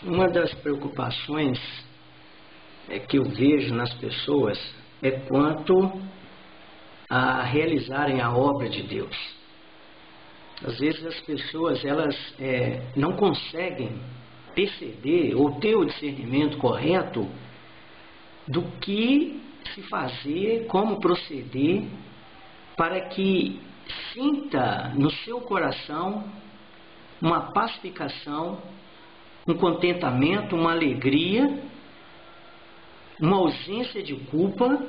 Uma das preocupações que eu vejo nas pessoas é quanto a realizarem a obra de Deus. Às vezes as pessoas não conseguem perceber ou ter o discernimento correto do que se fazer, como proceder, para que sinta no seu coração uma pacificação, um contentamento, uma alegria, uma ausência de culpa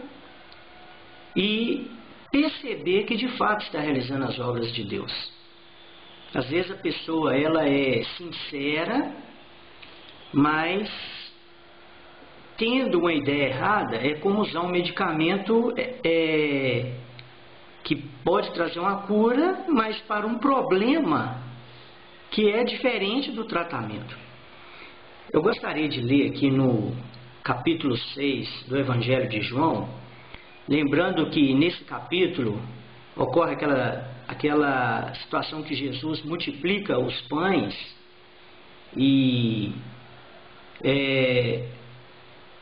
e perceber que de fato está realizando as obras de Deus. Às vezes a pessoa ela é sincera, mas tendo uma ideia errada, é como usar um medicamento que pode trazer uma cura, mas para um problema que é diferente do tratamento. Eu gostaria de ler aqui no capítulo 6 do Evangelho de João, lembrando que nesse capítulo ocorre aquela situação que Jesus multiplica os pães e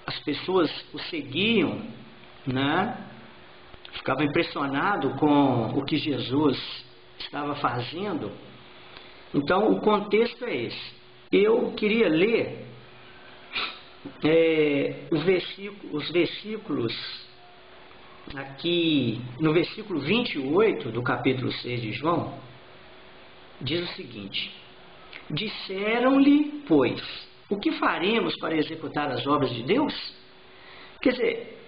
as pessoas o seguiam, né? Ficavam impressionados com o que Jesus estava fazendo. Então o contexto é esse. Eu queria ler os versículos aqui, no versículo 28 do capítulo 6 de João, diz o seguinte: disseram-lhe, pois, o que faremos para executar as obras de Deus? Quer dizer,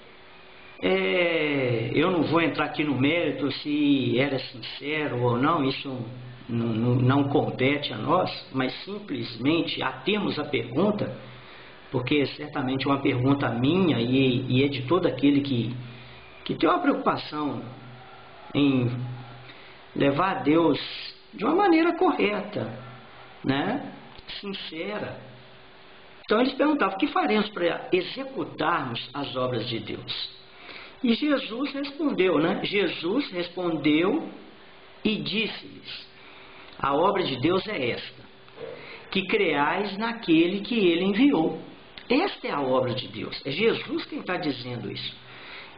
eu não vou entrar aqui no mérito se era sincero ou não, isso não compete a nós, mas simplesmente atemos a pergunta, porque certamente é uma pergunta minha e é de todo aquele que tem uma preocupação em levar a Deus de uma maneira correta, né? Sincera. Então eles perguntavam: o que faremos para executarmos as obras de Deus? E Jesus respondeu, né? Jesus respondeu e disse-lhes: a obra de Deus é esta, que creais naquele que Ele enviou. Esta é a obra de Deus. É Jesus quem está dizendo isso.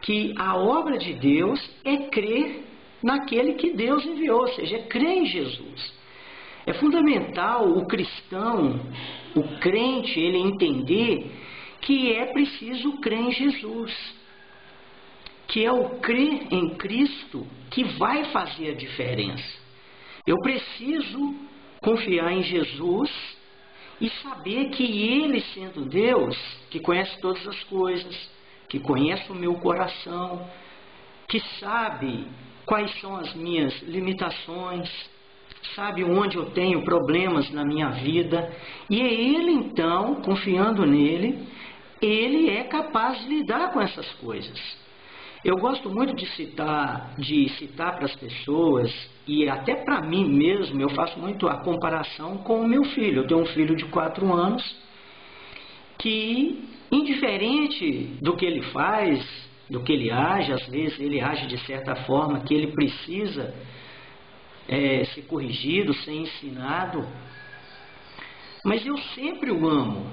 Que a obra de Deus é crer naquele que Deus enviou, ou seja, é crer em Jesus. É fundamental o cristão, o crente, ele entender que é preciso crer em Jesus, que é o crer em Cristo que vai fazer a diferença. Eu preciso confiar em Jesus e saber que Ele, sendo Deus, que conhece todas as coisas, que conhece o meu coração, que sabe quais são as minhas limitações, sabe onde eu tenho problemas na minha vida, e é Ele então, confiando nele, Ele é capaz de lidar com essas coisas. Eu gosto muito de citar para as pessoas, e até para mim mesmo, eu faço muito a comparação com o meu filho. Eu tenho um filho de 4 anos, que indiferente do que ele faz, do que ele age, às vezes ele age de certa forma que ele precisa ser corrigido, ser ensinado, mas eu sempre o amo,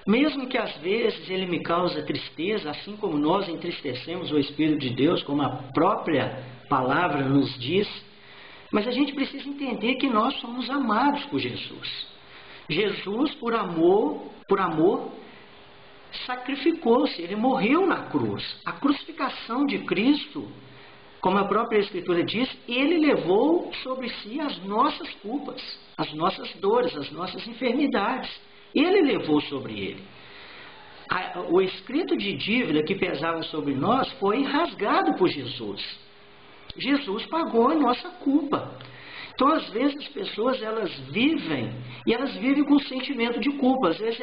mesmo que às vezes ele me cause tristeza, assim como nós entristecemos o Espírito de Deus, como a própria palavra nos diz. Mas a gente precisa entender que nós somos amados por Jesus. Jesus, por amor, sacrificou-se, Ele morreu na cruz. A crucificação de Cristo, como a própria Escritura diz, Ele levou sobre si as nossas culpas, as nossas dores, as nossas enfermidades. Ele levou sobre Ele. O escrito de dívida que pesava sobre nós foi rasgado por Jesus. Jesus pagou a nossa culpa. Então, às vezes, as pessoas elas vivem com sentimento de culpa. Às vezes,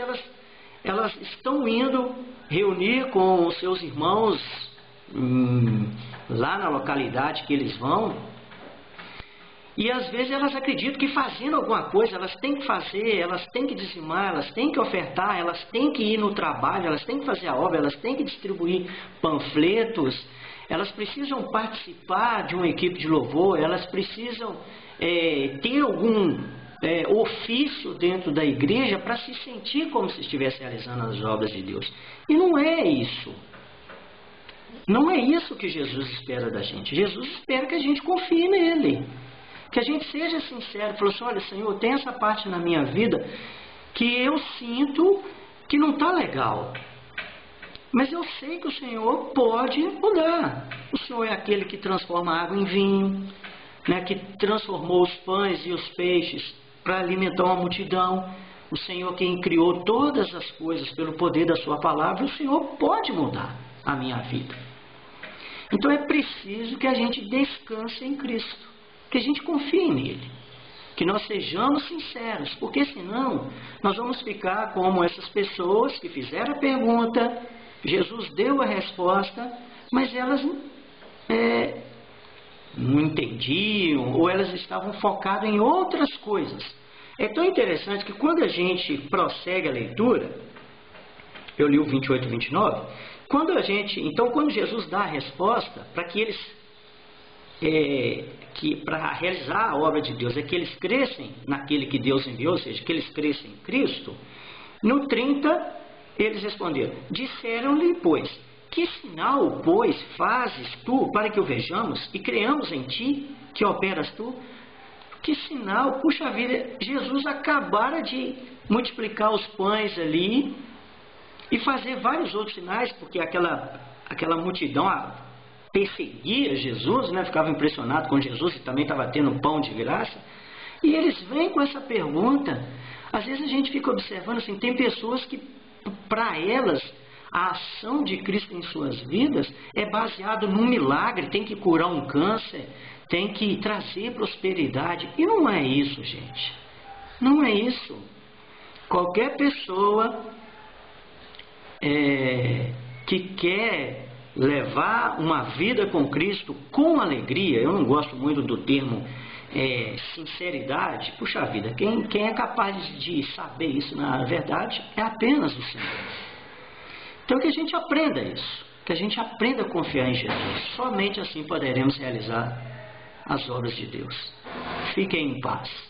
elas estão indo reunir com os seus irmãos lá na localidade que eles vão, e às vezes elas acreditam que fazendo alguma coisa, elas têm que fazer, elas têm que dizimar, elas têm que ofertar, elas têm que ir no trabalho, elas têm que fazer a obra, elas têm que distribuir panfletos, elas precisam participar de uma equipe de louvor, elas precisam ter ofício dentro da igreja para se sentir como se estivesse realizando as obras de Deus. E não é isso. Não é isso que Jesus espera da gente. Jesus espera que a gente confie nele. Que a gente seja sincero. Falou assim, olha, Senhor, tem essa parte na minha vida que eu sinto que não está legal. Mas eu sei que o Senhor pode mudar. O Senhor é aquele que transforma a água em vinho, né, que transformou os pães e os peixes para alimentar uma multidão. O Senhor quem criou todas as coisas pelo poder da sua palavra, o Senhor pode mudar a minha vida. Então é preciso que a gente descanse em Cristo, que a gente confie nele, que nós sejamos sinceros, porque senão nós vamos ficar como essas pessoas que fizeram a pergunta, Jesus deu a resposta, mas elas não entendiam, ou elas estavam focadas em outras coisas. É tão interessante que quando a gente prossegue a leitura, eu li o 28 e 29, quando Jesus dá a resposta para que eles, para realizar a obra de Deus, é que eles crescem naquele que Deus enviou, ou seja, que eles crescem em Cristo, no 30 eles responderam, disseram-lhe, pois, que sinal, pois, fazes tu para que o vejamos e creamos em ti, que operas tu? Que sinal? Puxa vida, Jesus acabara de multiplicar os pães ali e fazer vários outros sinais, porque aquela multidão perseguia Jesus, né? Ficava impressionado com Jesus e também estava tendo pão de graça. E eles vêm com essa pergunta. Às vezes a gente fica observando assim, tem pessoas que, para elas, a ação de Cristo em suas vidas é baseado num milagre, tem que curar um câncer, tem que trazer prosperidade. E não é isso, gente. Não é isso. Qualquer pessoa que quer levar uma vida com Cristo com alegria, eu não gosto muito do termo sinceridade, puxa vida, quem é capaz de saber isso na verdade é apenas o Senhor. Então que a gente aprenda isso, que a gente aprenda a confiar em Jesus. Somente assim poderemos realizar as obras de Deus. Fiquem em paz.